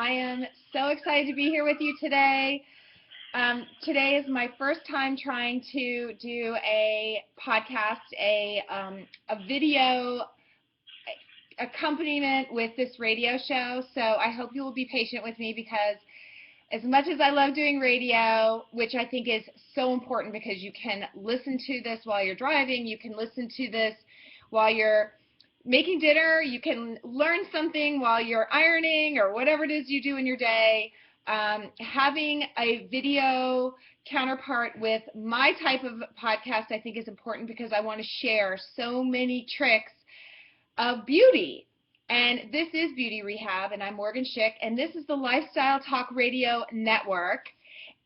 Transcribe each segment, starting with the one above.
I am so excited to be here with you today. Today is my first time trying to do a podcast, a video accompaniment with this radio show. So I hope you will be patient with me because as much as I love doing radio, which I think is so important because you can listen to this while you're driving, you can listen to this while you're making dinner, you can learn something while you're ironing or whatever it is you do in your day. Having a video counterpart with my type of podcast I think is important because I want to share so many tricks of beauty. And this is Beauty Rehab, and I'm Morgen Schick, and this is the Lifestyle Talk Radio Network.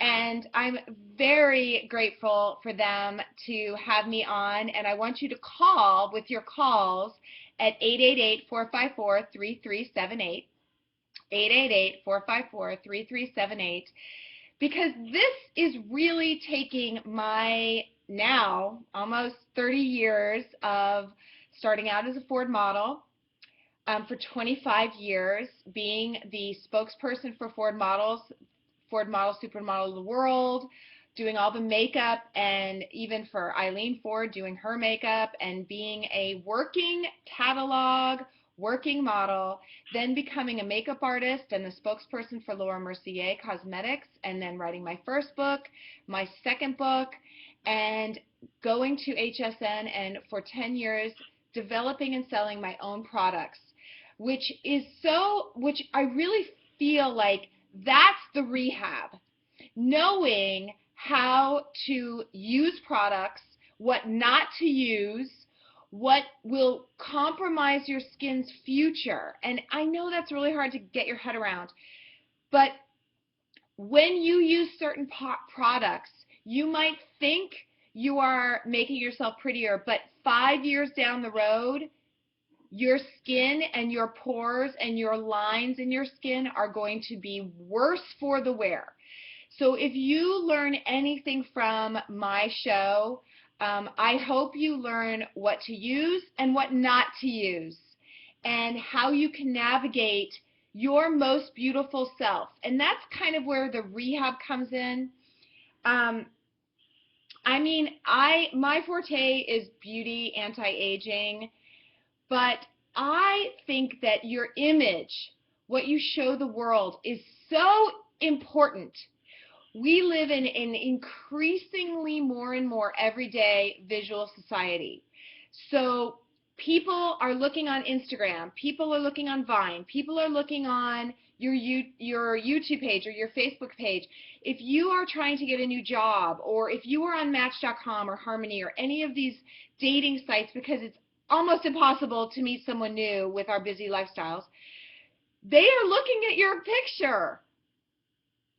And I'm very grateful for them to have me on, and I want you to call with your calls at 888-454-3378, 888-454-3378, because this is really taking my now almost 30 years of starting out as a Ford model, for 25 years, being the spokesperson for Ford Models, Ford Model, Supermodel of the World, doing all the makeup, and even for Eileen Ford, doing her makeup, and being a working catalog, working model, then becoming a makeup artist and the spokesperson for Laura Mercier Cosmetics, and then writing my first book, my second book, and going to HSN, and for 10 years developing and selling my own products, which I really feel like that's the rehab. Knowing how to use products, what not to use, what will compromise your skin's future. And I know that's really hard to get your head around, but when you use certain products, you might think you are making yourself prettier, but 5 years down the road, your skin and your pores and your lines in your skin are going to be worse for the wear. So if you learn anything from my show, I hope you learn what to use and what not to use, and how you can navigate your most beautiful self. And that's kind of where the rehab comes in. My forte is beauty, anti-aging, but I think that your image, what you show the world, is so important. We live in an increasingly more and more everyday visual society. So people are looking on Instagram, people are looking on Vine, people are looking on your YouTube page or your Facebook page. If you are trying to get a new job, or if you are on Match.com or Harmony or any of these dating sites, because it's almost impossible to meet someone new with our busy lifestyles, they are looking at your picture.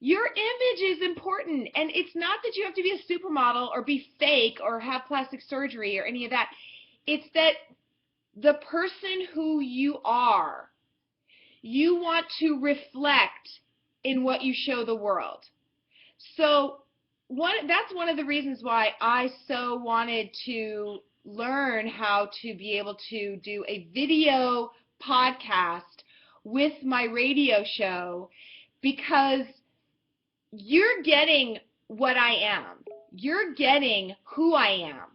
Your image is important, and it's not that you have to be a supermodel or be fake or have plastic surgery or any of that. It's that the person who you are, you want to reflect in what you show the world. So that's one of the reasons why I so wanted to learn how to be able to do a video podcast with my radio show, because you're getting what I am. You're getting who I am.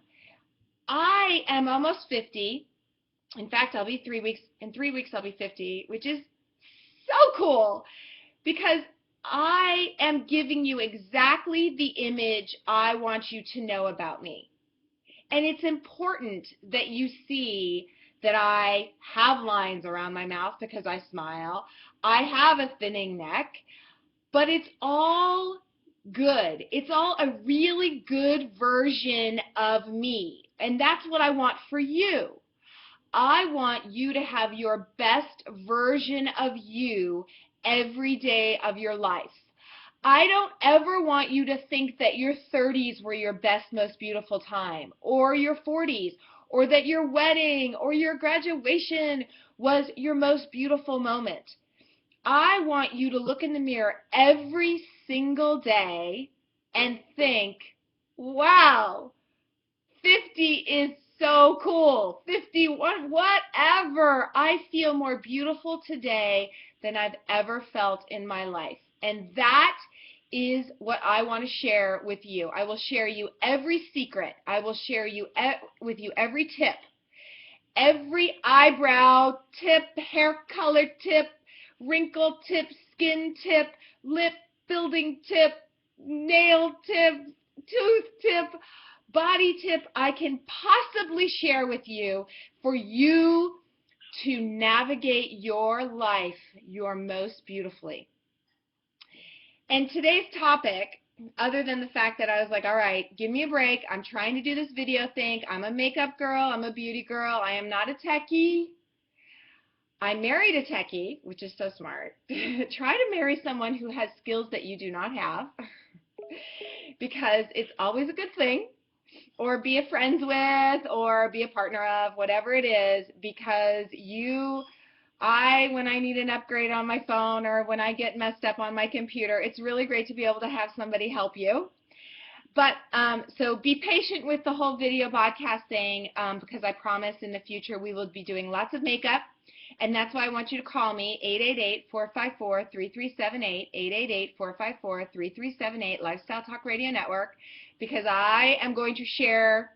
I am almost 50. In fact, I'll be 3 weeks. In 3 weeks, I'll be 50, which is so cool, because I am giving you exactly the image I want you to know about me. And it's important that you see that I have lines around my mouth because I smile. I have a thinning neck, but it's all good. It's all a really good version of me. And that's what I want for you. I want you to have your best version of you every day of your life. I don't ever want you to think that your 30s were your best, most beautiful time, or your 40s, or that your wedding or your graduation was your most beautiful moment. I want you to look in the mirror every single day and think, wow, 50 is so cool. 51, whatever. I feel more beautiful today than I've ever felt in my life. And that is what I want to share with you. I will share you every secret. I will share with you every tip. Every eyebrow tip, hair color tip, wrinkle tip, skin tip, lip building tip, nail tip, tooth tip, body tip I can possibly share with you for you to navigate your life your most beautifully. And today's topic, other than the fact that I was like, all right, give me a break. I'm trying to do this video thing. I'm a makeup girl. I'm a beauty girl. I am not a techie. I married a techie, which is so smart. Try to marry someone who has skills that you do not have because it's always a good thing. Or be a friends with, or be a partner of, whatever it is, because when I need an upgrade on my phone or when I get messed up on my computer, it's really great to be able to have somebody help you. But so be patient with the whole video podcast thing because I promise in the future we will be doing lots of makeup. And that's why I want you to call me, 888-454-3378, 888-454-3378, Lifestyle Talk Radio Network, because I am going to share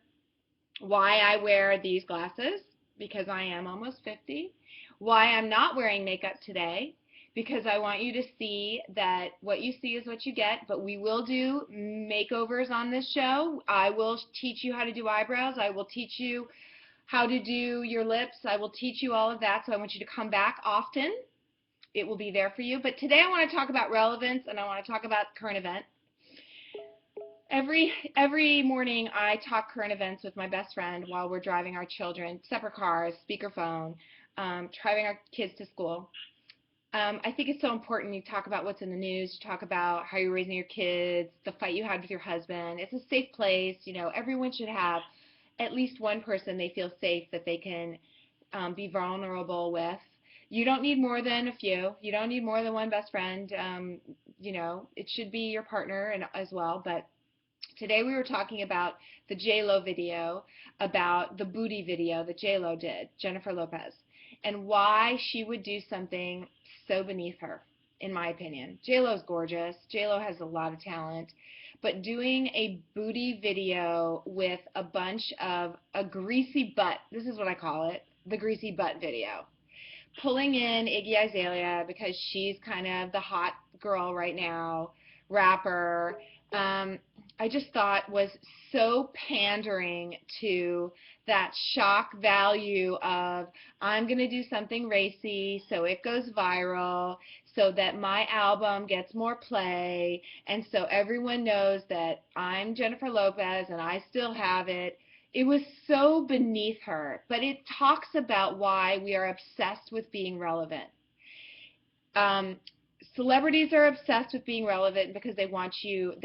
why I wear these glasses, because I am almost 50, why I'm not wearing makeup today, because I want you to see that what you see is what you get, but we will do makeovers on this show. I will teach you how to do eyebrows. I will teach you how to do your lips. I will teach you all of that, so I want you to come back often. It will be there for you. But today I want to talk about relevance, and I want to talk about current event. Every morning I talk current events with my best friend while we're driving our children, separate cars, speakerphone, driving our kids to school. I think it's so important you talk about what's in the news, you talk about how you're raising your kids, the fight you had with your husband. It's a safe place. You know, everyone should have at least one person they feel safe that they can be vulnerable with. You don't need more than a few. You don't need more than one best friend. You know, it should be your partner as well. But today we were talking about the J-Lo video, about the booty video that J-Lo did, Jennifer Lopez, and why she would do something so beneath her, in my opinion. J-Lo's gorgeous. J-Lo has a lot of talent. But doing a booty video with a bunch of a greasy butt, this is what I call it, the greasy butt video. Pulling in Iggy Azalea because she's kind of the hot girl right now, rapper, I just thought was so pandering to that shock value of I'm going to do something racy so it goes viral, so that my album gets more play, and so everyone knows that I'm Jennifer Lopez and I still have it. It was so beneath her, but it talks about why we are obsessed with being relevant. Celebrities are obsessed with being relevant because they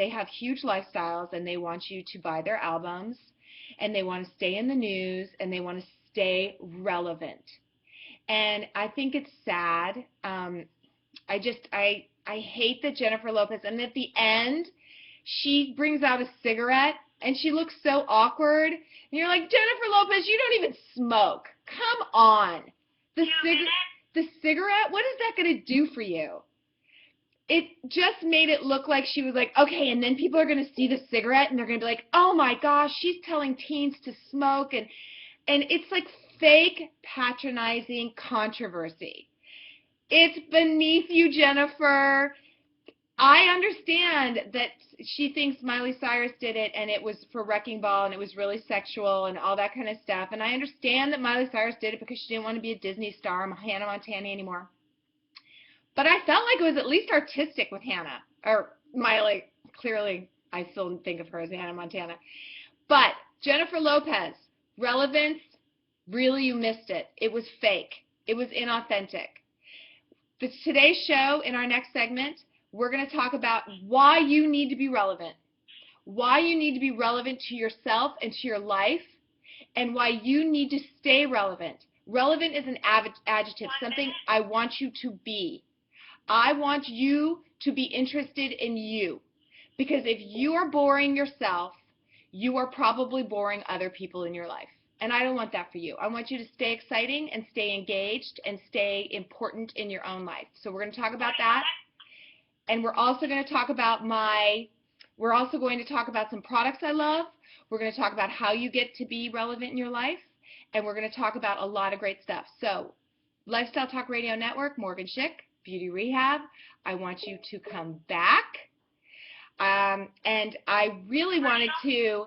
have huge lifestyles and they want you to buy their albums and they want to stay in the news and they want to stay relevant. And I think it's sad. I hate that Jennifer Lopez, and at the end, she brings out a cigarette and she looks so awkward. And you're like, Jennifer Lopez, you don't even smoke. Come on. The cigarette, what is that going to do for you? It just made it look like she was like, okay, and then people are going to see the cigarette and they're going to be like, oh my gosh, she's telling teens to smoke. And it's like fake patronizing controversy. It's beneath you, Jennifer. I understand that she thinks Miley Cyrus did it and it was for Wrecking Ball and it was really sexual and all that kind of stuff. And I understand that Miley Cyrus did it because she didn't want to be a Disney star, Hannah Montana anymore. But I felt like it was at least artistic with Hannah, or Miley. Clearly, I still think of her as Hannah Montana. But Jennifer Lopez, relevance, really you missed it. It was fake. It was inauthentic. Today's show, in our next segment, we're going to talk about why you need to be relevant, why you need to be relevant to yourself and to your life, and why you need to stay relevant. Relevant is an adjective, something I want you to be. I want you to be interested in you, because if you are boring yourself, you are probably boring other people in your life. And I don't want that for you. I want you to stay exciting and stay engaged and stay important in your own life. So we're going to talk about that. And we're also going to talk about some products I love. We're going to talk about how you get to be relevant in your life. And we're going to talk about a lot of great stuff. So, Lifestyle Talk Radio Network, Morgen Schick, Beauty Rehab. I want you to come back. And I really wanted to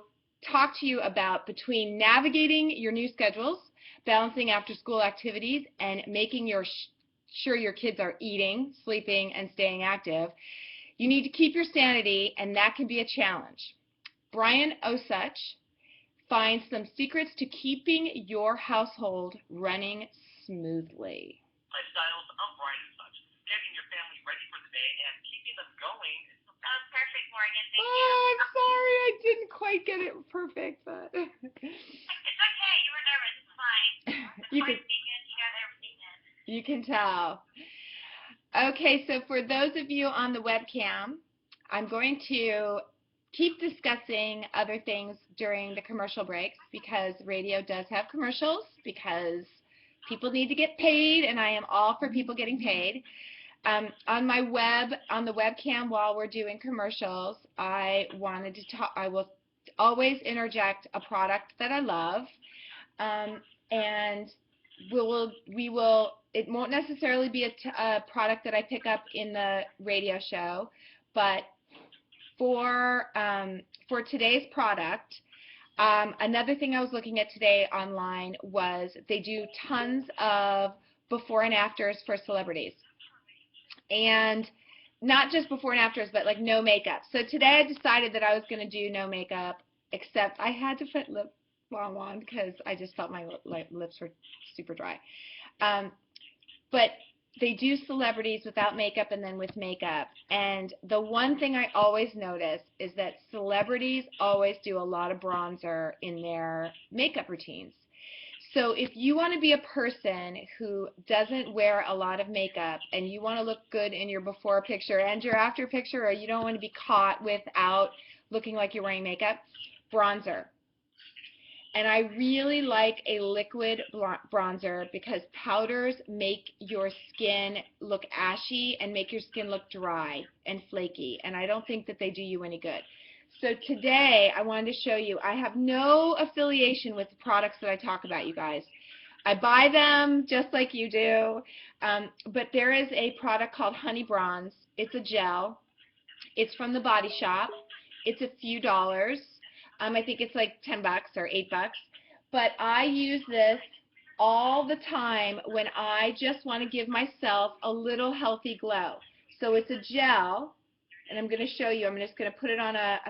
talk to you about between navigating your new schedules, balancing after-school activities, and making sure your kids are eating, sleeping, and staying active. You need to keep your sanity, and that can be a challenge. Brian Osuch finds some secrets to keeping your household running smoothly. Lifestyles of Brian Osuch, getting your family ready for the day and keeping them going. That was perfect, Morgan. Thank you. Oh, I'm sorry, I didn't quite get it perfect, but It's okay. You were nervous. It's fine. you can got everything in. You can tell. Okay, so for those of you on the webcam, I'm going to keep discussing other things during the commercial breaks because radio does have commercials because people need to get paid, and I am all for people getting paid. On the webcam while we're doing commercials, I will always interject a product that I love, and it won't necessarily be a product that I pick up in the radio show, but for today's product, another thing I was looking at today online was they do tons of before and afters for celebrities. And not just before and afters, but like no makeup. So today I decided that I was going to do no makeup, except I had to put lip balm on because I just felt my lips were super dry. But they do celebrities without makeup and then with makeup. And the one thing I always notice is that celebrities always do a lot of bronzer in their makeup routines. So if you want to be a person who doesn't wear a lot of makeup and you want to look good in your before picture and your after picture, or you don't want to be caught without looking like you're wearing makeup, bronzer. And I really like a liquid bronzer because powders make your skin look ashy and make your skin look dry and flaky, and I don't think that they do you any good. So today I wanted to show you, I have no affiliation with the products that I talk about, you guys. I buy them just like you do, but there is a product called Honey Bronze. It's a gel. It's from the Body Shop. It's a few dollars. I think it's like $10 or $8. But I use this all the time when I just want to give myself a little healthy glow. So it's a gel. And I'm going to show you. I'm just going to put it on a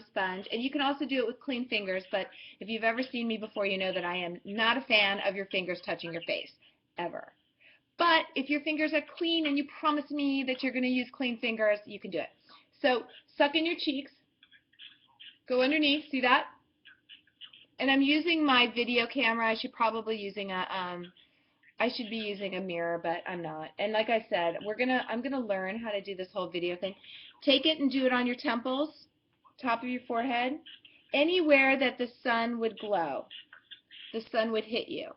sponge. And you can also do it with clean fingers, but if you've ever seen me before, you know that I am not a fan of your fingers touching your face, ever. But if your fingers are clean and you promise me that you're going to use clean fingers, you can do it. So suck in your cheeks. Go underneath. See that? And I'm using my video camera. I should be using a mirror, but I'm not. And like I said, I'm gonna learn how to do this whole video thing. Take it and do it on your temples, top of your forehead, anywhere that the sun would glow, the sun would hit you.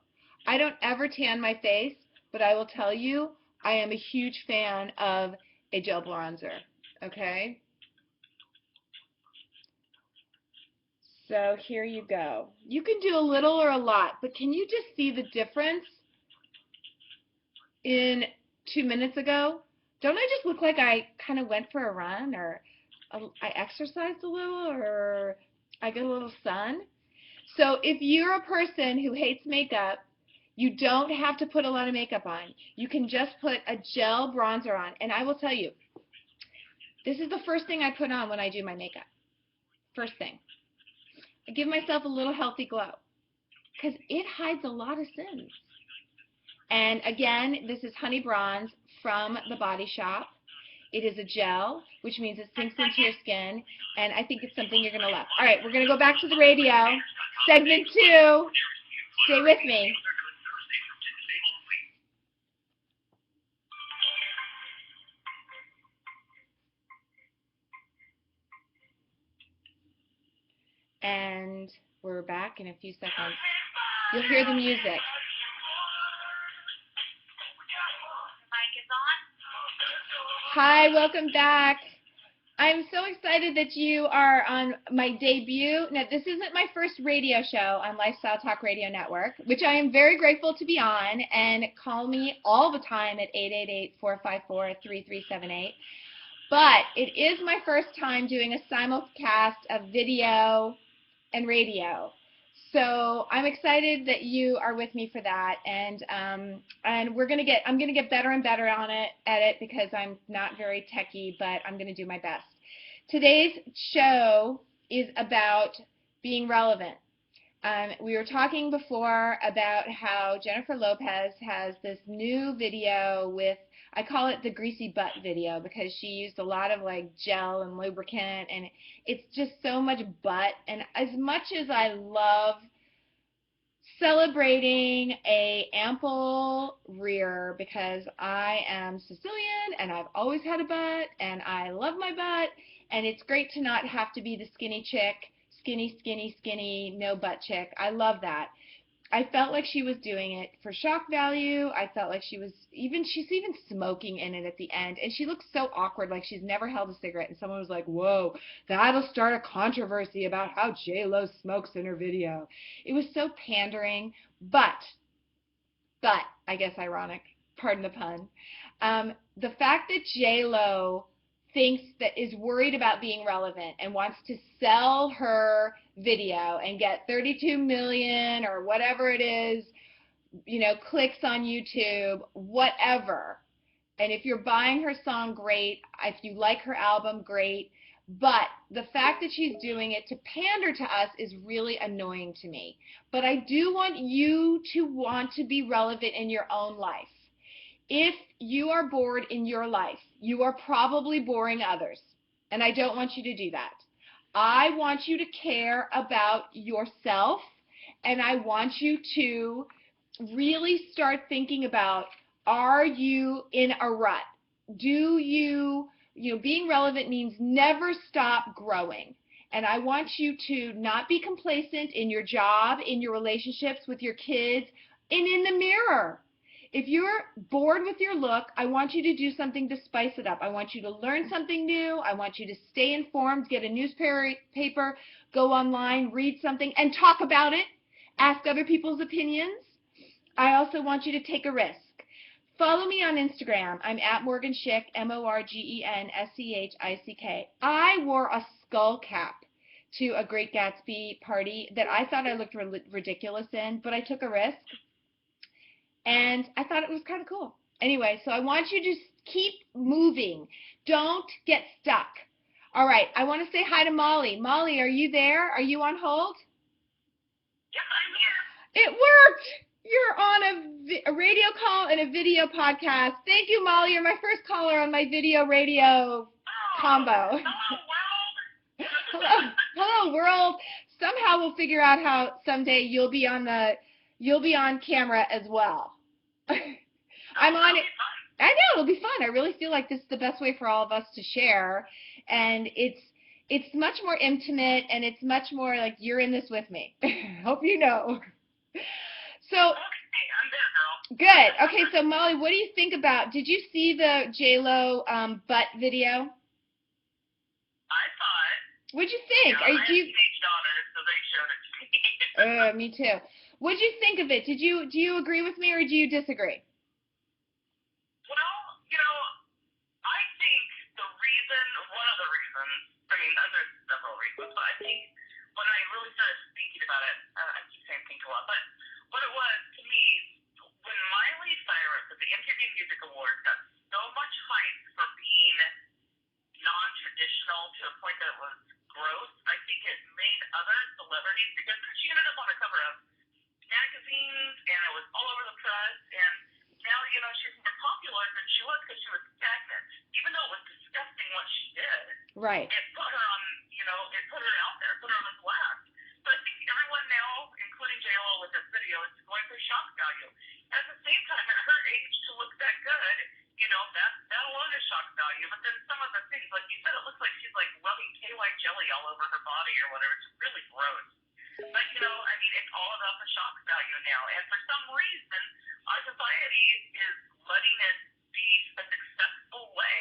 I don't ever tan my face, but I will tell you, I am a huge fan of a gel bronzer. Okay? So here you go. You can do a little or a lot, but can you just see the difference? In 2 minutes ago, don't I just look like I kind of went for a run, or I exercised a little, or I got a little sun? So if you're a person who hates makeup, you don't have to put a lot of makeup on. You can just put a gel bronzer on. And I will tell you, this is the first thing I put on when I do my makeup. First thing. I give myself a little healthy glow because it hides a lot of sins. And again, this is Honey Bronze from the Body Shop. It is a gel, which means it sinks into your skin, and I think it's something you're going to love. All right, we're going to go back to the radio. Segment 2. Stay with me. And we're back in a few seconds. You'll hear the music. Mic is on. Hi, welcome back. I'm so excited that you are on my debut. Now, this isn't my first radio show on Lifestyle Talk Radio Network, which I am very grateful to be on, and call me all the time at 888-454-3378. But it is my first time doing a simulcast of video and radio. So I'm excited that you are with me for that, and I'm gonna get better and better at it because I'm not very techy, but I'm gonna do my best. Today's show is about being relevant. We were talking before about how Jennifer Lopez has this new video with, I call it the greasy butt video, because she used a lot of like gel and lubricant, and it's just so much butt. And as much as I love celebrating a ample rear, because I am Sicilian and I've always had a butt and I love my butt, and it's great to not have to be the skinny chick, skinny, no butt chick. I love that. I felt like she was doing it for shock value. I felt like she's even smoking in it at the end, and she looks so awkward, like she's never held a cigarette, and someone was like, whoa, that'll start a controversy about how J-Lo smokes in her video. It was so pandering, but I guess ironic, pardon the pun. The fact that J-Lo is worried about being relevant and wants to sell her video and get 32 million or whatever it is, clicks on YouTube, whatever. And if you're buying her song, great. If you like her album, great. But the fact that she's doing it to pander to us is really annoying to me. But I do want you to want to be relevant in your own life. If you are bored in your life, you are probably boring others. And I don't want you to do that. I want you to care about yourself, and I want you to really start thinking about, are you in a rut? Being relevant means never stop growing. And I want you to not be complacent in your job, in your relationships with your kids, and in the mirror. If you're bored with your look, I want you to do something to spice it up. I want you to learn something new. I want you to stay informed, get a newspaper, go online, read something, and talk about it. Ask other people's opinions. I also want you to take a risk. Follow me on Instagram. I'm at Morgen Schick, MorgenSchick. I wore a skull cap to a Great Gatsby party that I thought I looked ridiculous in, but I took a risk. And I thought it was kind of cool. Anyway, so I want you to keep moving. Don't get stuck. All right, I want to say hi to Molly. Molly, are you there? Are you on hold? Yes, I'm here. It worked. You're on a radio call and a video podcast. Thank you, Molly. You're my first caller on my video radio combo. Hello, world. Somehow we'll figure out how someday you'll be on camera as well. I'm on it. I know, it'll be fun. I really feel like this is the best way for all of us to share, and it's much more intimate, and it's much more like you're in this with me. Hope you know. So Okay, I'm there, girl. good. Okay, so Molly, what do you think about? Did you see the J-Lo butt video? I saw it. What'd you think? I have teenage daughters, so they showed it to me. Me too. What'd you think of it? Do you agree with me or do you disagree? Well, I think one of the reasons, there's several reasons, but I think when I really started thinking about it, I keep saying think a lot, but what it was to me, when Miley Cyrus at the MTV Music Awards got so much hype for being non-traditional to a point that it was gross, I think it made other celebrities, because she ended up on the cover of magazines, and it was all over the press, and now, she's more popular than she was because she was stagnant. Even though it was disgusting what she did, Right. it put her on, it put her out there, put her on the blast. So I think everyone now, including J-Lo with this video, is going for shock value. At the same time, at her age, to look that good, that alone is shock value. But then some of the things, like you said, it looks like she's like rubbing KY jelly all over her body or whatever. It's really gross. But, you know, I mean, it's all about the shock value now. And for some reason, our society is letting it be a successful way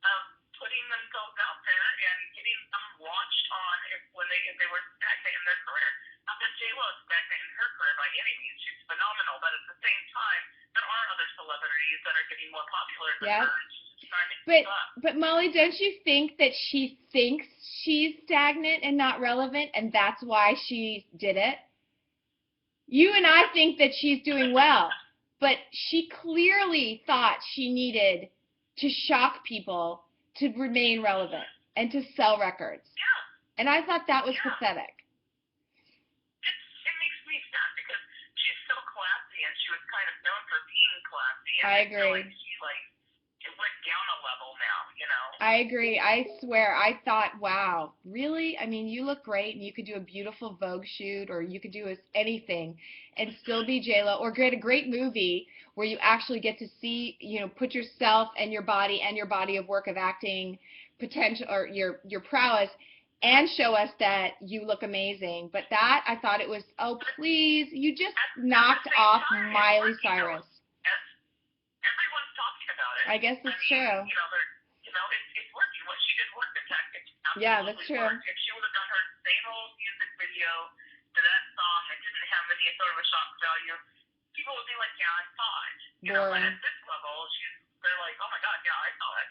of putting themselves out there and getting them launched on if they were stagnant in their career. Not that J-Lo is stagnant in her career by any means. She's phenomenal. But at the same time, there are other celebrities that are getting more popular than Yep. her. And she's just trying to keep up. But Molly, don't you think that she thinks she's stagnant and not relevant, and that's why she did it? You and I think that she's doing well, but she clearly thought she needed to shock people to remain relevant and to sell records. Yeah. And I thought that was Yeah. pathetic. It makes me sad because she's so classy and she was kind of known for being classy. And I I feel agree. like it went down a level now, you know? I agree. I swear, I thought, wow, really? I mean, you look great, and you could do a beautiful Vogue shoot, or you could do anything and still be J-Lo, or create a great movie where you actually get to see, you know, put yourself and your body of work of acting potential, or your prowess, and show us that you look amazing. But that, I thought it was, oh, please, you just knocked off Miley Cyrus. Everyone's talking about it. I guess that's true. You know, it's working. What she did worked. The tactics absolutely Yeah, that's true. worked. If she would have done her same old music video to that song that didn't have any sort of a shock value, people would be like, yeah, I saw it. You know, but at this level, they're like, oh my God, yeah, I saw it.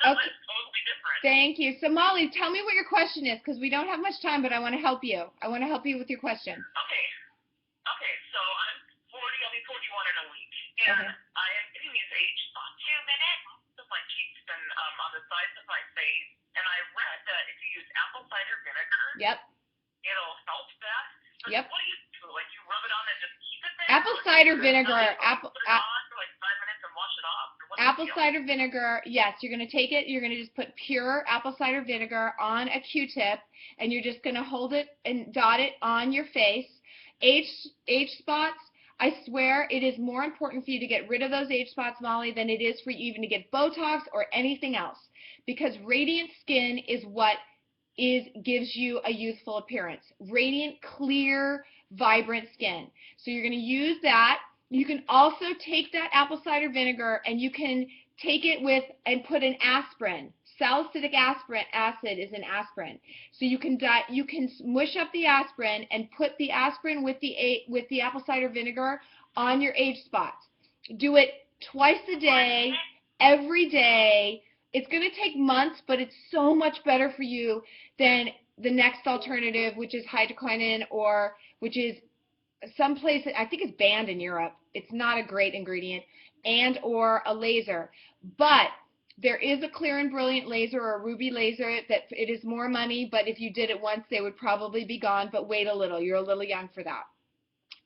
Okay. It's totally different. Thank you. So, Molly, tell me what your question is, because we don't have much time, but I want to help you. I want to help you with your question. Okay, so I'm 40, I'll be 41 in a week. And I am getting these age spots 2 minutes of my cheeks and on the sides of my face. And I read that if you use apple cider vinegar, it'll help that. But what do you do? Like, you rub it on and just keep it there? Apple cider vinegar. Put it on for like 5 minutes and wash it off? Apple cider vinegar, yes, you're going to take it, you're going to just put pure apple cider vinegar on a Q-tip, and you're just going to hold it and dot it on your face. Age spots, I swear it is more important for you to get rid of those age spots, Molly, than it is for you even to get Botox or anything else, because radiant skin is what gives you a youthful appearance. Radiant, clear, vibrant skin. So you're going to use that. You can also take that apple cider vinegar and you can take it with and put an aspirin. Salicylic acid is an aspirin. So you can mush up the aspirin and put the aspirin with the apple cider vinegar on your age spots. Do it twice a day, every day. It's going to take months, but it's so much better for you than the next alternative, which is hydroquinone, or which is someplace, I think it's banned in Europe. It's not a great ingredient, and or a laser. But there is a clear and brilliant laser, or a ruby laser, that it is more money, but if you did it once, they would probably be gone. But wait a little. You're a little young for that.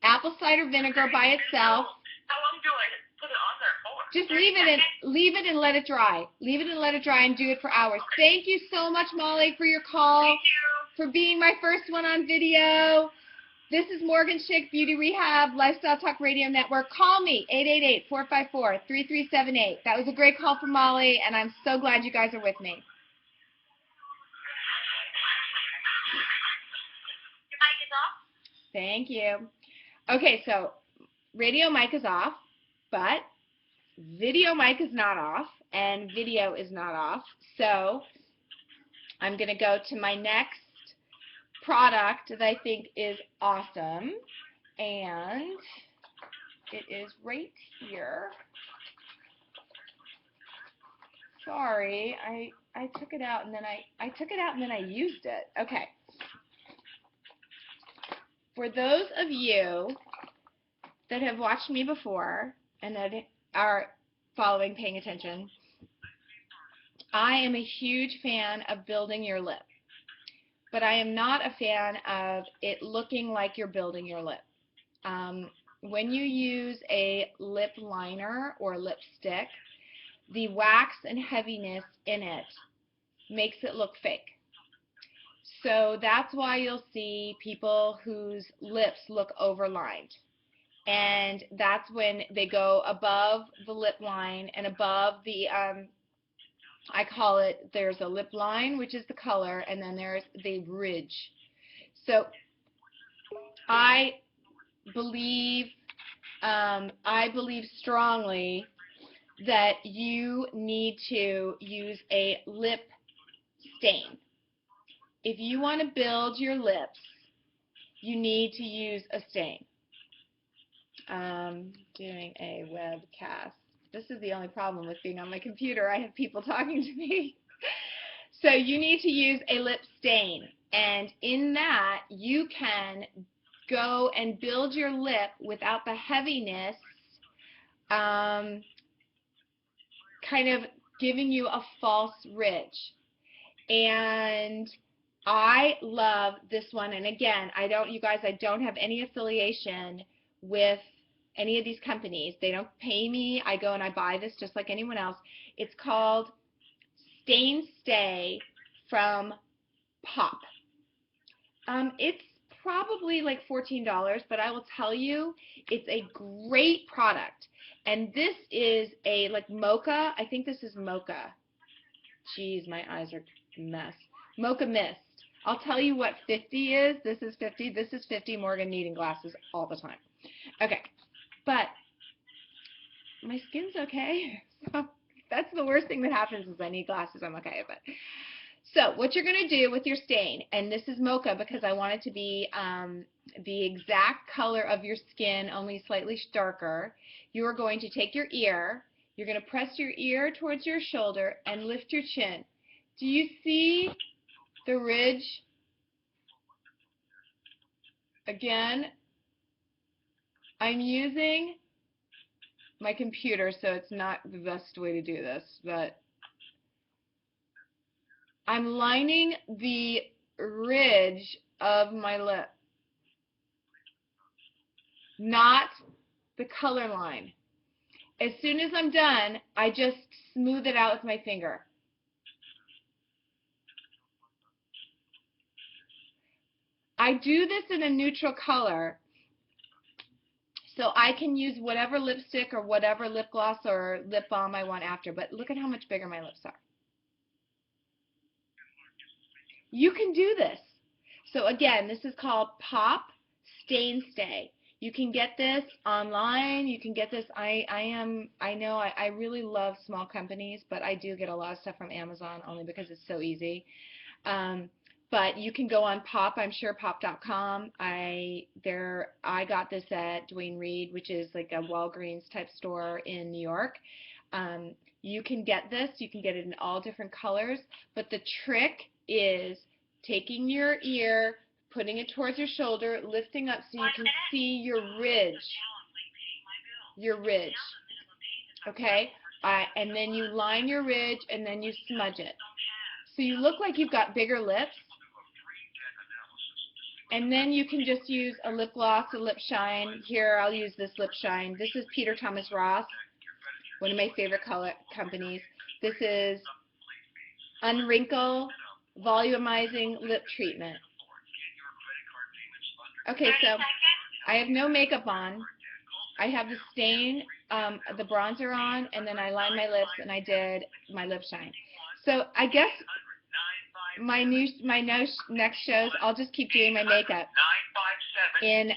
Apple cider vinegar by itself. How long do I put it on there for? Just leave it and let it dry. Leave it and let it dry and do it for hours. Thank you so much, Molly, for your call. Thank you. For being my first one on video. This is Morgen Schick, Beauty Rehab, Lifestyle Talk Radio Network. Call me, 888-454-3378. That was a great call from Molly, and I'm so glad you guys are with me. Your mic is off. Thank you. Okay, so radio mic is off, but video mic is not off, and video is not off. So I'm going to go to my next product that I think is awesome, and it is right here. Sorry, I took it out and then I used it. Okay. For those of you that have watched me before and that are following, paying attention, I am a huge fan of building your lip. But I am not a fan of it looking like you're building your lip. When you use a lip liner or lipstick, the wax and heaviness in it makes it look fake. So that's why you'll see people whose lips look overlined. And that's when they go above the lip line and above the I call it, there's a lip line, which is the color, and then there's the ridge. So I believe strongly that you need to use a lip stain. If you want to build your lips, you need to use a stain. Doing a webcast. This is the only problem with being on my computer. I have people talking to me. So you need to use a lip stain, and in that you can go and build your lip without the heaviness, kind of giving you a false ridge. And I love this one. And again, I don't have any affiliation with any of these companies. They don't pay me. I go and I buy this just like anyone else. It's called Stain Stay from Pop. It's probably like $14, but I will tell you, it's a great product. And this is a like Mocha. I think this is Mocha. Jeez, my eyes are a mess. Mocha Mist. I'll tell you what 50 is. This is 50. This is 50. Morgan needing glasses all the time. Okay, but my skin's okay. So that's the worst thing that happens is I need glasses. I'm okay, but so what you're going to do with your stain, and this is Mocha because I want it to be the exact color of your skin, only slightly darker. You are going to take your ear. You're going to press your ear towards your shoulder and lift your chin. Do you see the ridge? Again, I'm using my computer, so it's not the best way to do this, but I'm lining the ridge of my lip, not the color line. As soon as I'm done, I just smooth it out with my finger. I do this in a neutral color, so I can use whatever lipstick or whatever lip gloss or lip balm I want after, but look at how much bigger my lips are. You can do this. So again, this is called Pop Stain Stay. You can get this online. You can get this. I really love small companies, but I do get a lot of stuff from Amazon only because it's so easy. But you can go on Pop. I'm sure Pop.com. I got this at Duane Reade, which is like a Walgreens type store in New York. You can get this. You can get it in all different colors. But the trick is taking your ear, putting it towards your shoulder, lifting up so you can see your ridge. Your ridge. Okay? And then you line your ridge and then you smudge it. So you look like you've got bigger lips. And then you can just use a lip gloss, a lip shine. Here, I'll use this lip shine. This is Peter Thomas Roth, one of my favorite companies. This is Unwrinkle Volumizing Lip Treatment. Okay, so I have no makeup on. I have the stain, the bronzer on, and then I lined my lips and I did my lip shine. So I guess my next shows, I'll just keep doing my makeup in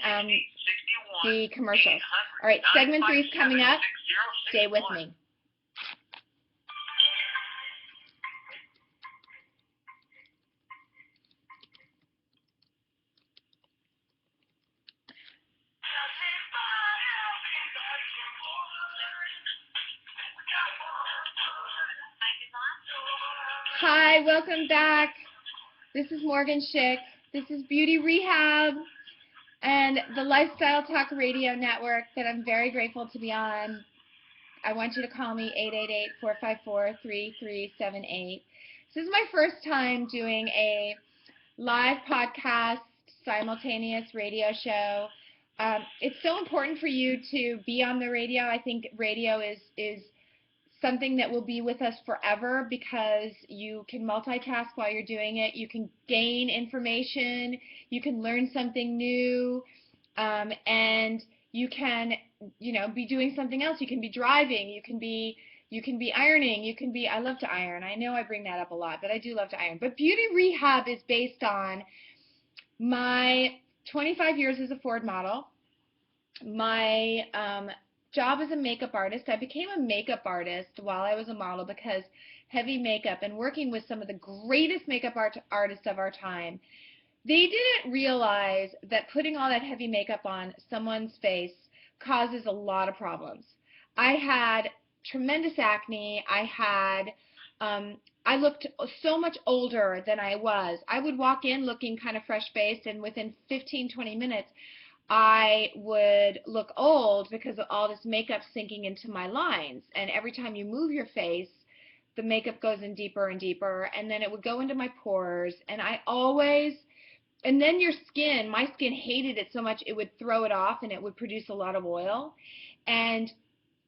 the commercials. All right, segment 3 is coming up. Stay with me. Hi, welcome back. This is Morgen Schick. This is Beauty Rehab and the Lifestyle Talk Radio Network that I'm very grateful to be on. I want you to call me 888-454-3378. This is my first time doing a live podcast, simultaneous radio show. It's so important for you to be on the radio. I think radio is something that will be with us forever because you can multitask while you're doing it. You can gain information. You can learn something new. And you can, be doing something else. You can be driving. You can be ironing. I love to iron. I know I bring that up a lot, but I do love to iron. But Beauty Rehab is based on my 25 years as a Ford model. My job as a makeup artist, I became a makeup artist while I was a model because heavy makeup and working with some of the greatest makeup artists of our time, they didn't realize that putting all that heavy makeup on someone's face causes a lot of problems. I had tremendous acne. I looked so much older than I was. I would walk in looking kind of fresh-faced, and within 15, 20 minutes, I would look old because of all this makeup sinking into my lines. And every time you move your face, the makeup goes in deeper and deeper, and then it would go into my pores. And then your skin, my skin hated it so much it would throw it off and it would produce a lot of oil. And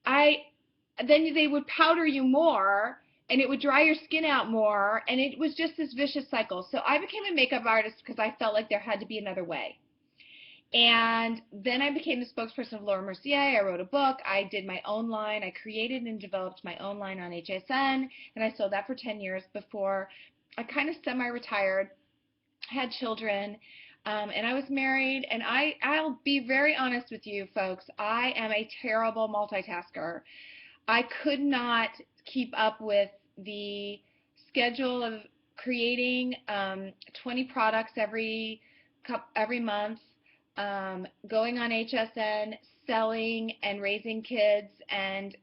then they would powder you more and it would dry your skin out more, and it was just this vicious cycle. So I became a makeup artist because I felt like there had to be another way. And then I became the spokesperson of Laura Mercier. I wrote a book. I did my own line. I created and developed my own line on HSN, and I sold that for 10 years before I kind of semi-retired, had children, and I was married. And I'll be very honest with you, folks. I am a terrible multitasker. I could not keep up with the schedule of creating 20 products every month, going on HSN, selling and raising kids, and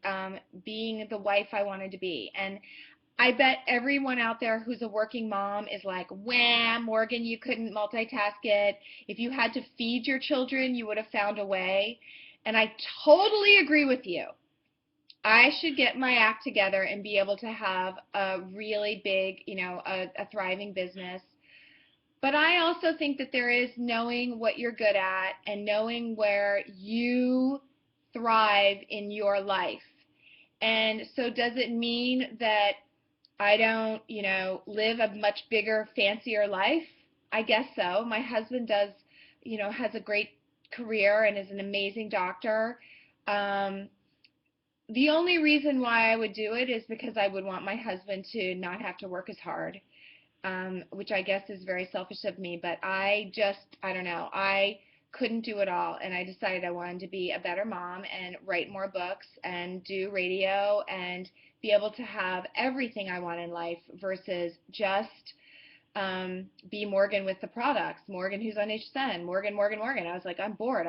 being the wife I wanted to be. And I bet everyone out there who's a working mom is like, wham, Morgan, you couldn't multitask it. If you had to feed your children, you would have found a way. And I totally agree with you. I should get my act together and be able to have a really big, a thriving business. But I also think that there is knowing what you're good at and knowing where you thrive in your life. And so does it mean that I don't, live a much bigger, fancier life? I guess so. My husband does, has a great career and is an amazing doctor. The only reason why I would do it is because I would want my husband to not have to work as hard, which I guess is very selfish of me. But I don't know. I couldn't do it all, and I decided I wanted to be a better mom and write more books and do radio and be able to have everything I want in life versus just be Morgan with the products, Morgan who's on HSN, Morgan. I was like, I'm bored.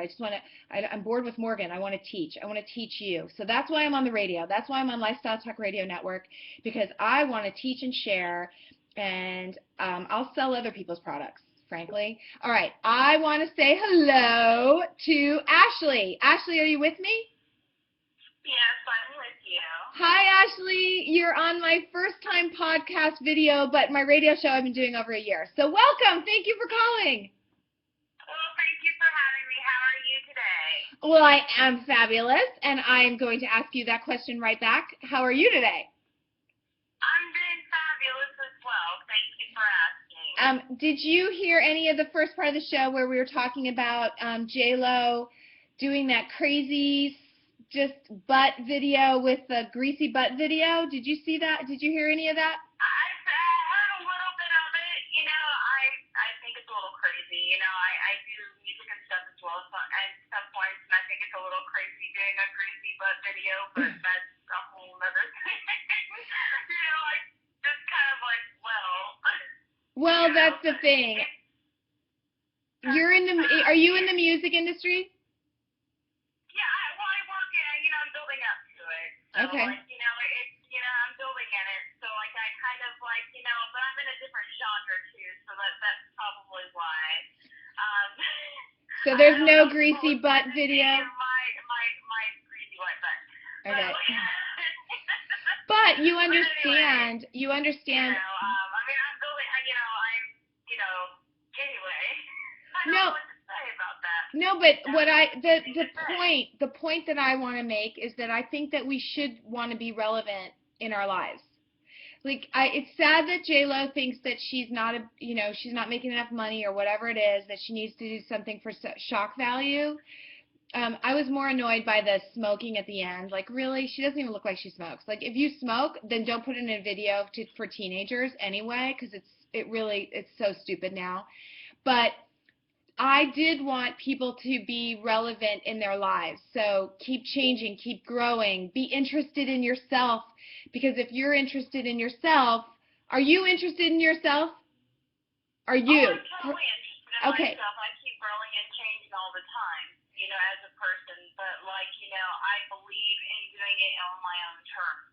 I'm bored with Morgan. I want to teach. I want to teach you. So that's why I'm on the radio. That's why I'm on Lifestyle Talk Radio Network, because I want to teach and share, and I'll sell other people's products, frankly. All right, I want to say hello to Ashley. Ashley, are you with me? Yes, I'm with you. Hi, Ashley. You're on my first-time podcast video, but my radio show I've been doing over a year. So welcome. Thank you for calling. Well, thank you for having me. How are you today? Well, I am fabulous, and I'm going to ask you that question right back. How are you today? I'm doing fabulous as well. Thank you for asking. Did you hear any of the first part of the show where we were talking about J-Lo doing that crazy just butt video with the greasy butt video? Did you see that? Did you hear any of that? I heard a little bit of it. I think it's a little crazy. I do music and stuff as well at some points, and I think it's a little crazy doing a greasy butt video, but that's a whole other thing. I just kind of like, Well, that's the thing. Are you in the music industry? I'm building up to it. So, okay. I'm building in it. So, I kind of but I'm in a different genre too, so that's probably why. So there's no greasy butt video? My greasy white butt. Okay. So, but you understand. I'm building, anyway. I don't know what to say about that. No, but the point that I want to make is that I think that we should want to be relevant in our lives. It's sad that J-Lo thinks that she's not she's not making enough money or whatever it is, that she needs to do something for shock value. I was more annoyed by the smoking at the end. Really, she doesn't even look like she smokes. If you smoke, then don't put it in a video for teenagers anyway, because it's so stupid now. But I did want people to be relevant in their lives. So keep changing, keep growing, be interested in yourself. Because if you're interested in yourself, are you interested in yourself? Are Oh, you? I'm totally interested in Okay. myself. I keep growing and changing all the time, you know, as a person. But, like, you know, I believe in doing it on my own terms.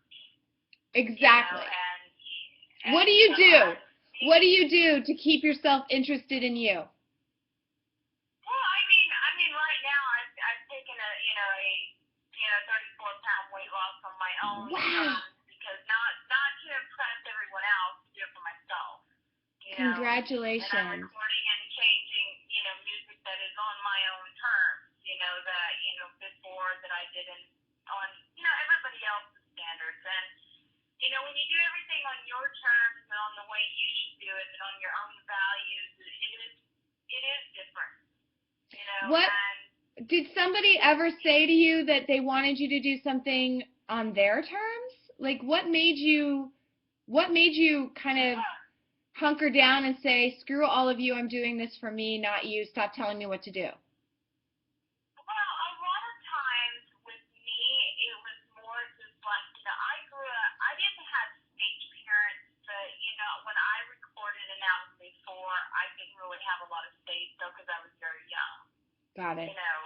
Exactly. You know, What do you do? What do you do to keep yourself interested in you? Well, I mean, right now I've taken a, you know, 34-pound weight loss on my own Wow. terms because not to impress everyone else, to do it for myself. You know, and I'm Congratulations. recording and changing, you know, music that is on my own terms. You know that, you know, before that I didn't on, you know, everybody else's standards. And you know, when you do everything on your terms and on the way you should do it and on your own values, it is different. You know, What and did somebody ever say to you that they wanted you to do something on their terms? Like what made you kind of hunker down and say, "Screw all of you, I'm doing this for me, not you. Stop telling me what to do." well, a lot of times with me, it was more just like, you know, I grew up, I didn't have stage parents, but, you know, when I recorded an album before, I didn't really have a lot of stage though because I was very young. Got it. You know,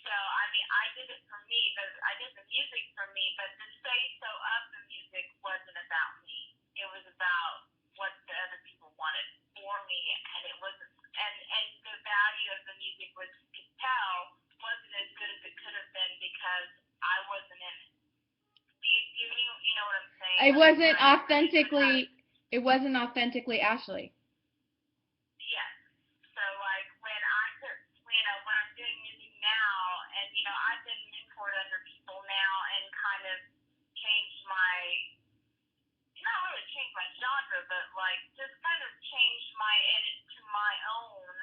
so I mean, I did it for me, but I did the music for me, but the say so of the music wasn't about me. It was about what the other people wanted for me, and it wasn't, and the value of the music was, you could tell, wasn't as good as it could have been because I wasn't in it. You know what I'm saying? It wasn't authentically Ashley. Yes. So like when I could, you know, when I'm doing music now, and you know, I've been mentored under people now and kind of changed my, not really changed my genre, but like just kind of changed my edit to my own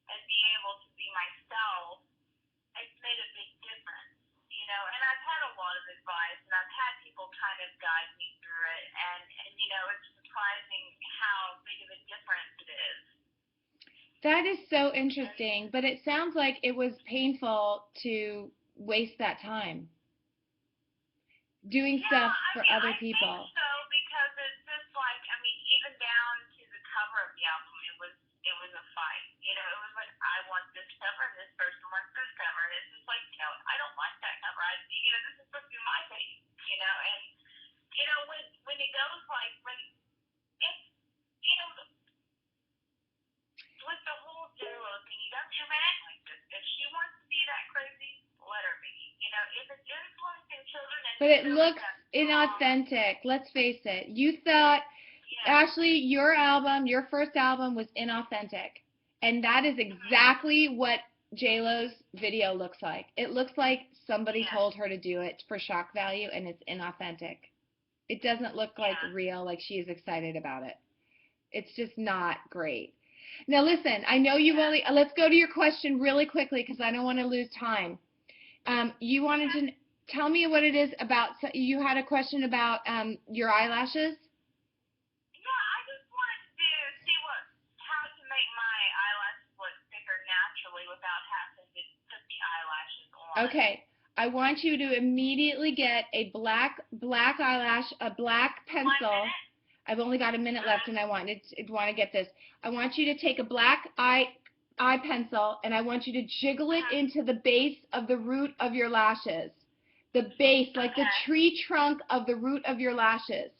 and be able to be myself. It's made a big difference, you know. And I've had a lot of advice, and I've had people kind of guide me through it, and you know, it's surprising how big of a difference it is. That is so interesting, but it sounds like it was painful to waste that time doing stuff for other people. I think so because it's just like, I mean, even down to the cover of the album, it was a fight. You know, it was like, I want this cover and this person wants this cover, and it's just like, you know, I don't like that cover. You know, this is supposed to be my face. You know, and you know when it goes like when it's, you know, with the whole J-Lo thing, you don't have to act like this. If she wants to be that crazy, let her be. You know, if it's influencing children and But it looks inauthentic. Let's face it. You thought, Ashley, your album, your first album was inauthentic. And that is exactly what J-Lo's video looks like. It looks like somebody told her to do it for shock value, and it's inauthentic. It doesn't look like real, like she is excited about it. It's just not great. Now listen, I know you've only, let's go to your question really quickly because I don't want to lose time. You wanted to tell me what it is about, you had a question about your eyelashes? Yeah, I just wanted to see how to make my eyelashes look thicker naturally without having to put the eyelashes on. Okay. I want you to immediately get a black eyelash, a black pencil. I've only got a minute left, and I want to get this. I want you to take a black eye pencil, and I want you to jiggle it into the base of the root of your lashes. The base, like the tree trunk of the root of your lashes.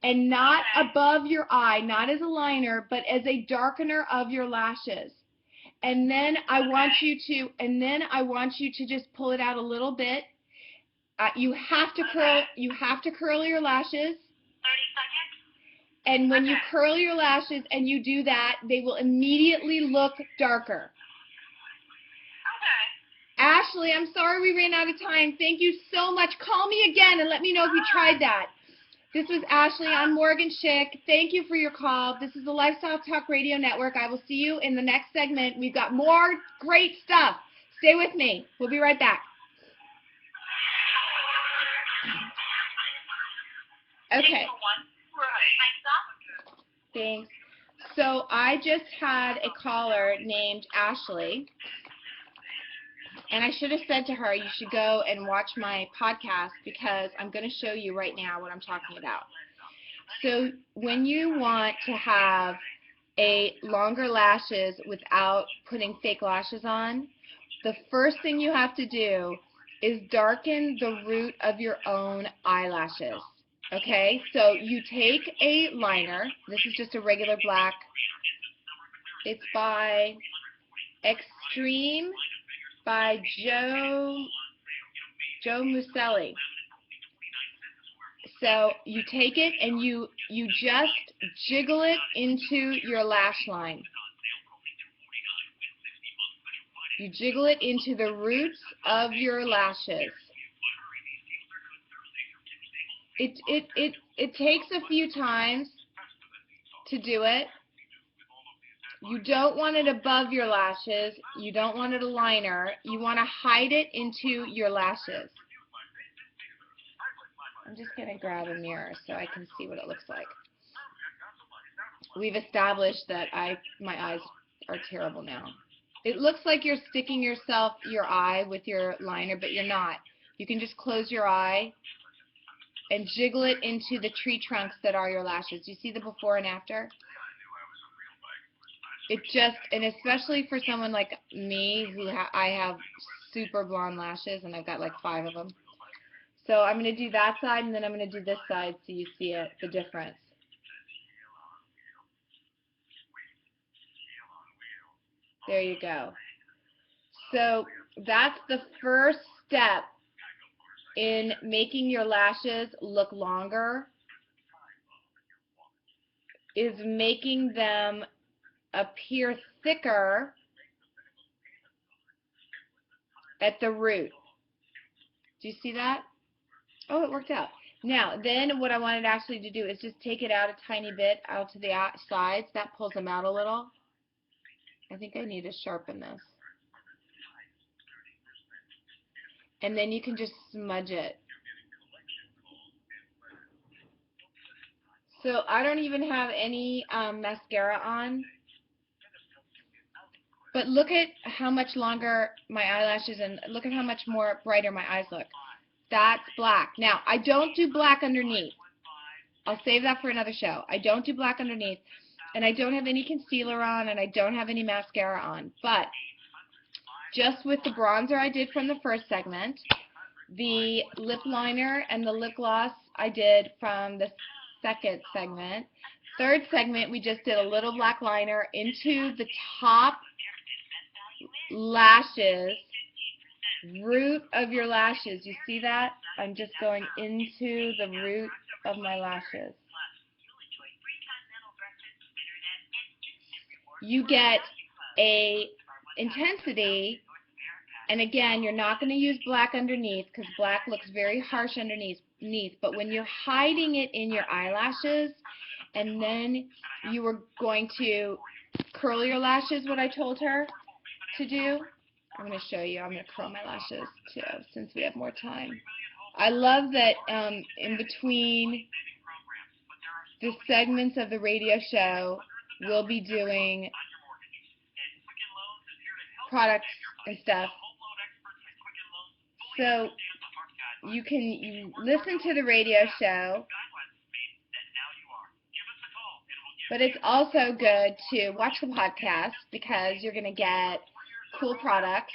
And not above your eye, not as a liner, but as a darkener of your lashes. And then I want you to just pull it out a little bit. You have to curl your lashes. 30 seconds. And when you curl your lashes and you do that, they will immediately look darker. Okay. Ashley, I'm sorry we ran out of time. Thank you so much. Call me again and let me know if you tried that. This was Ashley. I'm Morgen Schick. Thank you for your call. This is the Lifestyle Talk Radio Network. I will see you in the next segment. We've got more great stuff. Stay with me. We'll be right back. Okay. Thanks. So I just had a caller named Ashley, and I should have said to her, you should go and watch my podcast because I'm going to show you right now what I'm talking about. So when you want to have longer lashes without putting fake lashes on, the first thing you have to do is darken the root of your own eyelashes. Okay, so you take a liner. This is just a regular black. It's by Xtreme by Joe Mousselli. So you take it and you just jiggle it into your lash line. You jiggle it into the roots of your lashes. It takes a few times to do it. You don't want it above your lashes. You don't want it a liner. You want to hide it into your lashes. I'm just going to grab a mirror so I can see what it looks like. We've established that my eyes are terrible now. It looks like you're sticking your eye with your liner, but you're not. You can just close your eye and jiggle it into the tree trunks that are your lashes. Do you see the before and after? And especially for someone like me, I have super blonde lashes, and I've got like 5 of them. So I'm going to do that side, and then I'm going to do this side so you see it, the difference. There you go. So that's the first step in making your lashes look longer, is making them appear thicker at the root. Do you see that? Oh, it worked out. Now, then what I wanted Ashley to do is just take it out a tiny bit out to the sides. That pulls them out a little. I think I need to sharpen this. And then you can just smudge it. So I don't even have any mascara on. But look at how much longer my eyelashes, and look at how much more brighter my eyes look. That's black. Now, I don't do black underneath. I'll save that for another show. I don't do black underneath, and I don't have any concealer on, and I don't have any mascara on. But just with the bronzer I did from the first segment, the lip liner and the lip gloss I did from the second segment. Third segment, we just did a little black liner into the top lashes, root of your lashes. You see that? I'm just going into the root of my lashes. You get a intensity, and again, you're not going to use black underneath because black looks very harsh underneath. But when you're hiding it in your eyelashes, and then you were going to curl your lashes, what I told her to do. I'm going to show you. I'm going to curl my lashes too, since we have more time. I love that in between the segments of the radio show, we'll be doing products and stuff. So you listen to the radio show, but it's also good to watch the podcast because you're going to get cool products,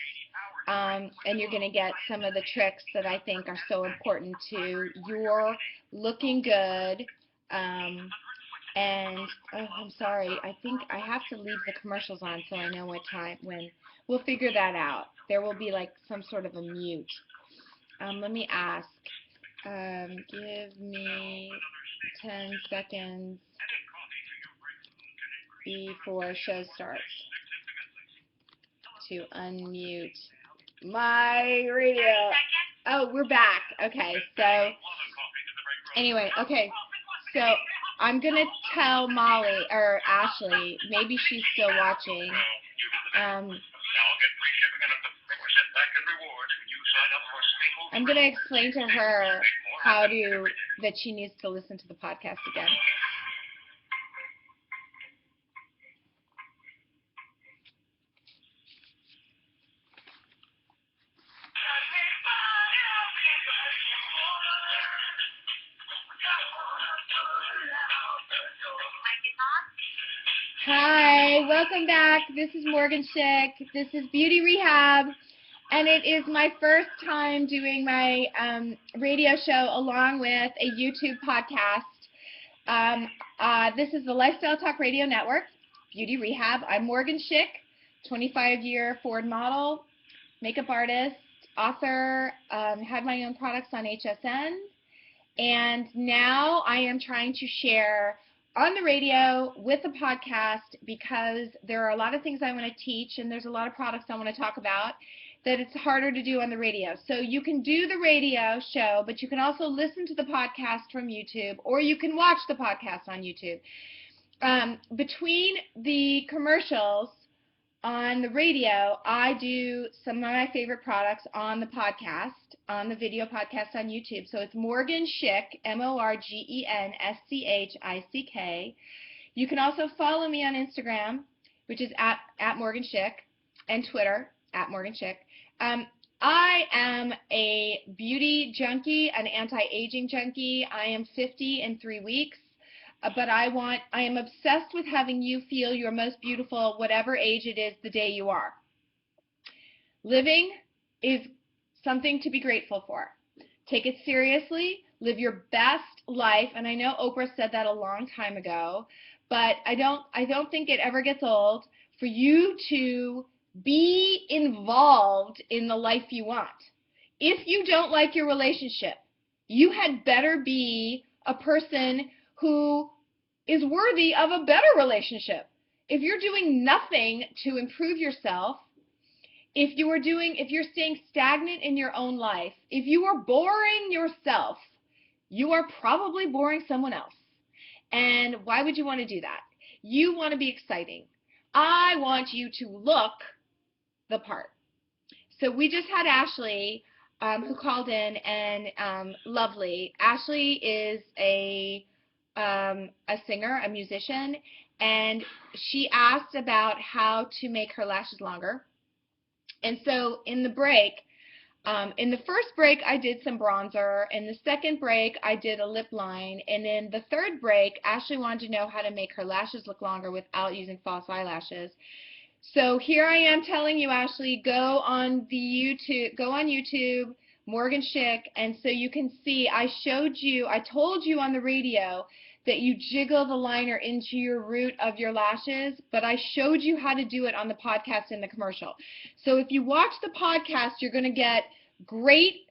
and you're going to get some of the tricks that I think are so important to your looking good. And oh, I'm sorry, I think I have to leave the commercials on so I know when. We'll figure that out. There will be like some sort of a mute. Let me ask. Give me 10 seconds before show starts to unmute my radio. Oh, we're back. Okay, so anyway, okay, so I'm going to tell Molly, or Ashley, maybe she's still watching, I'm going to explain to her that she needs to listen to the podcast again. Hi, welcome back. This is Morgen Schick. This is Beauty Rehab, and it is my first time doing my radio show along with a YouTube podcast. This is the Lifestyle Talk Radio Network, Beauty Rehab. I'm Morgen Schick, 25-year Ford model, makeup artist, author, had my own products on HSN, and now I am trying to share on the radio with a podcast because there are a lot of things I want to teach and there's a lot of products I want to talk about that it's harder to do on the radio. So you can do the radio show, but you can also listen to the podcast from YouTube, or you can watch the podcast on YouTube. Between the commercials on the radio, I do some of my favorite products on the podcast, on the video podcast on YouTube. So it's Morgen Schick, MorgenSchick. You can also follow me on Instagram, which is at Morgen Schick, and Twitter, at Morgen Schick. I am a beauty junkie, an anti-aging junkie. I am 50 in 3 weeks. But I am obsessed with having you feel your most beautiful, whatever age it is, the day you are. Living is something to be grateful for. Take it seriously, live your best life, and I know Oprah said that a long time ago, but I don't think it ever gets old for you to be involved in the life you want. If you don't like your relationship, you had better be a person who is worthy of a better relationship. If you're doing nothing to improve yourself, if you're staying stagnant in your own life, if you are boring yourself, you are probably boring someone else. And why would you want to do that? You want to be exciting. I want you to look the part. So we just had Ashley, who called in, and lovely. Ashley is a singer, a musician, and she asked about how to make her lashes longer. And so in the break, in the first break, I did some bronzer. In the second break, I did a lip line. And in the third break, Ashley wanted to know how to make her lashes look longer without using false eyelashes. So here I am telling you, Ashley, go on YouTube, Morgen Schick, and so you can see I told you on the radio that you jiggle the liner into your root of your lashes, but I showed you how to do it on the podcast in the commercial. So if you watch the podcast, you're going to get great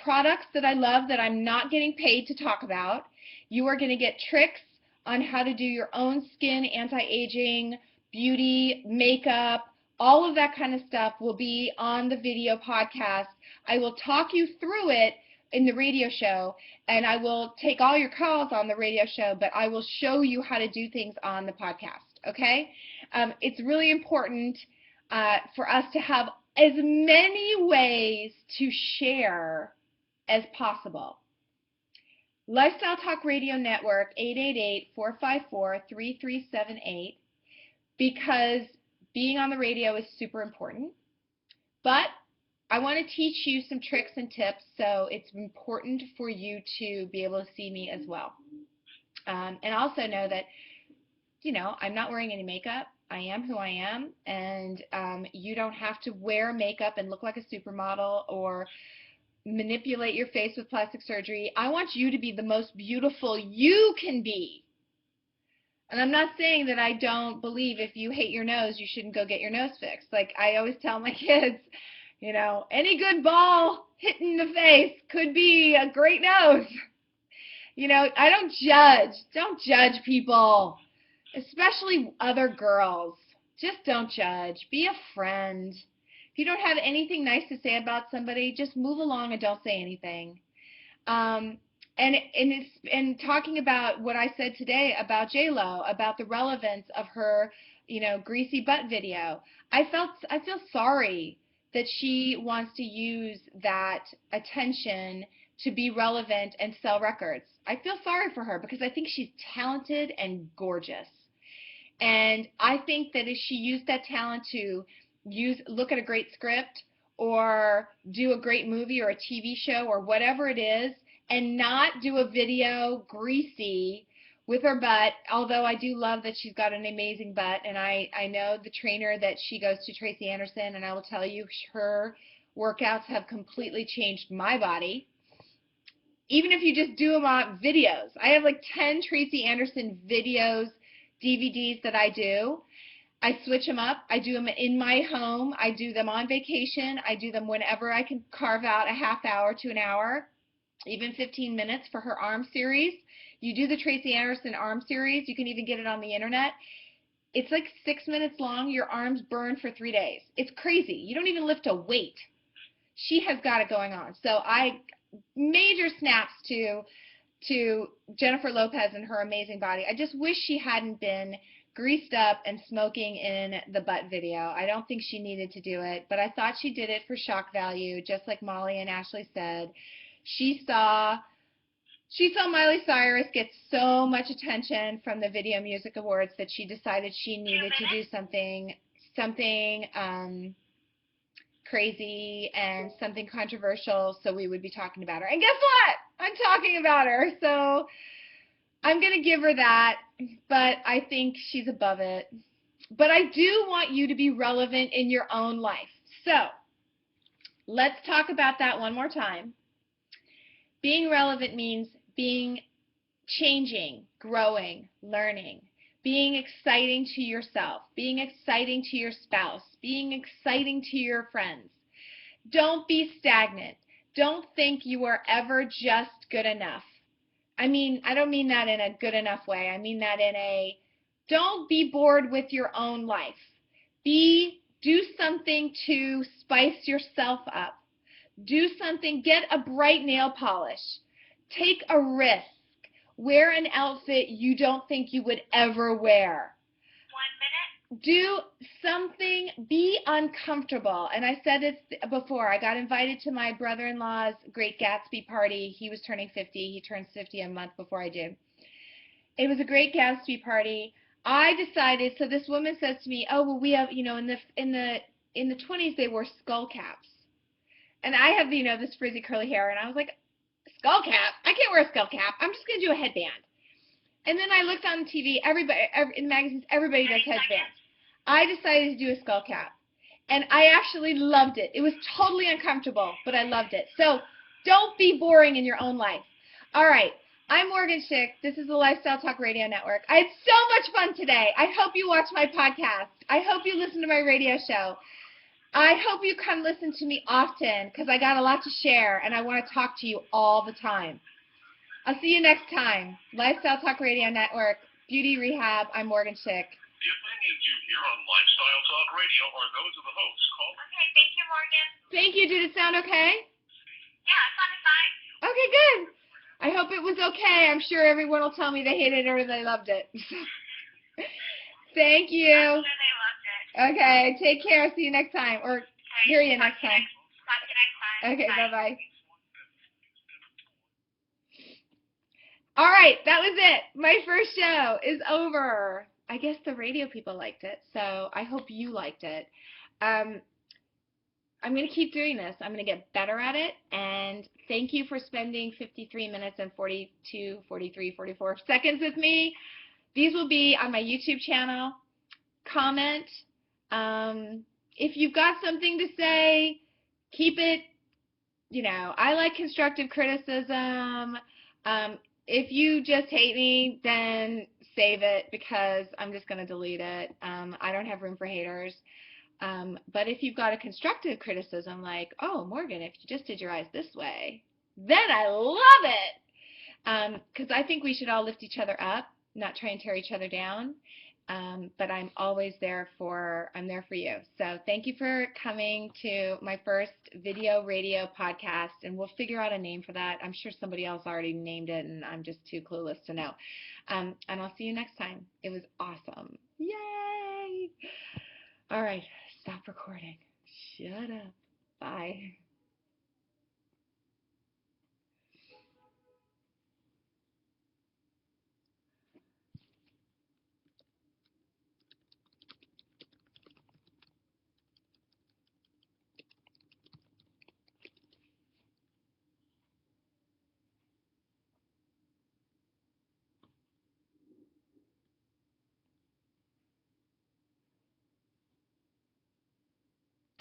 products that I love that I'm not getting paid to talk about. You are going to get tricks on how to do your own skin, anti-aging, beauty, makeup, all of that kind of stuff will be on the video podcast. I will talk you through it in the radio show, and I will take all your calls on the radio show, but I will show you how to do things on the podcast, okay? It's really important for us to have as many ways to share as possible. Lifestyle Talk Radio Network, 888-454-3378, because being on the radio is super important. But I want to teach you some tricks and tips, so it's important for you to be able to see me as well. And also know that, I'm not wearing any makeup. I am who I am, and you don't have to wear makeup and look like a supermodel or manipulate your face with plastic surgery. I want you to be the most beautiful you can be. And I'm not saying that I don't believe if you hate your nose, you shouldn't go get your nose fixed. Like I always tell my kids, any good ball hit in the face could be a great nose. I don't judge. Don't judge people, especially other girls. Just don't judge. Be a friend. If you don't have anything nice to say about somebody, just move along and don't say anything. And talking about what I said today about J-Lo, about the relevance of her, greasy butt video. I feel sorry that she wants to use that attention to be relevant and sell records. I feel sorry for her because I think she's talented and gorgeous. And I think that if she used that talent to look at a great script or do a great movie or a TV show or whatever it is, and not do a video greasy with her butt, although I do love that she's got an amazing butt, and I know the trainer that she goes to, Tracy Anderson, and I will tell you her workouts have completely changed my body. Even if you just do them on videos. I have like 10 Tracy Anderson videos, DVDs that I do. I switch them up. I do them in my home. I do them on vacation. I do them whenever I can carve out a half hour to an hour, even 15 minutes for her arm series. You do the Tracy Anderson arm series. You can even get it on the internet. It's like 6 minutes long. Your arms burn for 3 days. It's crazy. You don't even lift a weight. She has got it going on. So major snaps to Jennifer Lopez and her amazing body. I just wish she hadn't been greased up and smoking in the butt video. I don't think she needed to do it, but I thought she did it for shock value, just like Molly and Ashley said. She saw Miley Cyrus get so much attention from the Video Music Awards that she decided she needed to do something crazy and something controversial, so we would be talking about her. And guess what? I'm talking about her, so I'm going to give her that, but I think she's above it. But I do want you to be relevant in your own life. So let's talk about that one more time. Being relevant means changing, growing, learning, being exciting to yourself, being exciting to your spouse, being exciting to your friends. Don't be stagnant. Don't think you are ever just good enough. I don't mean that in a good enough way. I mean that in don't be bored with your own life. Do something to spice yourself up. Do something, get a bright nail polish. Take a risk. Wear an outfit you don't think you would ever wear. 1 minute. Do something, be uncomfortable. And I said this before. I got invited to my brother-in-law's Great Gatsby party. He was turning 50. He turns 50 a month before I do. It was a Great Gatsby party. I decided, so this woman says to me, oh, well, we have, in the 20s they wore skull caps. And I have, this frizzy curly hair, and I was like, skull cap? I can't wear a skull cap. I'm just going to do a headband. And then I looked on TV, in magazines, everybody does headbands. I decided to do a skull cap. And I actually loved it. It was totally uncomfortable, but I loved it. So don't be boring in your own life. All right. I'm Morgen Schick. This is the Lifestyle Talk Radio Network. I had so much fun today. I hope you watch my podcast. I hope you listen to my radio show. I hope you come listen to me often because I got a lot to share and I want to talk to you all the time. I'll see you next time. Lifestyle Talk Radio Network, Beauty Rehab. I'm Morgen Schick. The opinions you hear on Lifestyle Talk Radio are those of the hosts. Okay, thank you, Morgan. Thank you. Did it sound okay? Yeah, it sounded fine. Okay, good. I hope it was okay. I'm sure everyone will tell me they hated it or they loved it. Thank you. I'm sure they loved it. Okay, take care. See you next time. Or hear you next time. Talk to you next time. Okay, bye-bye. All right, that was it. My first show is over. I guess the radio people liked it, so I hope you liked it. I'm going to keep doing this. I'm going to get better at it, and thank you for spending 53 minutes and 42, 43, 44 seconds with me. These will be on my YouTube channel. Comment. If you've got something to say, keep it, I like constructive criticism. If you just hate me, then save it because I'm just going to delete it. I don't have room for haters. But if you've got a constructive criticism like, oh, Morgan, if you just did your eyes this way, then I love it. Because I think we should all lift each other up, not try and tear each other down. But I'm always I'm there for you. So thank you for coming to my first video radio podcast, and we'll figure out a name for that. I'm sure somebody else already named it, and I'm just too clueless to know. And I'll see you next time. It was awesome. Yay! All right, stop recording. Shut up. Bye.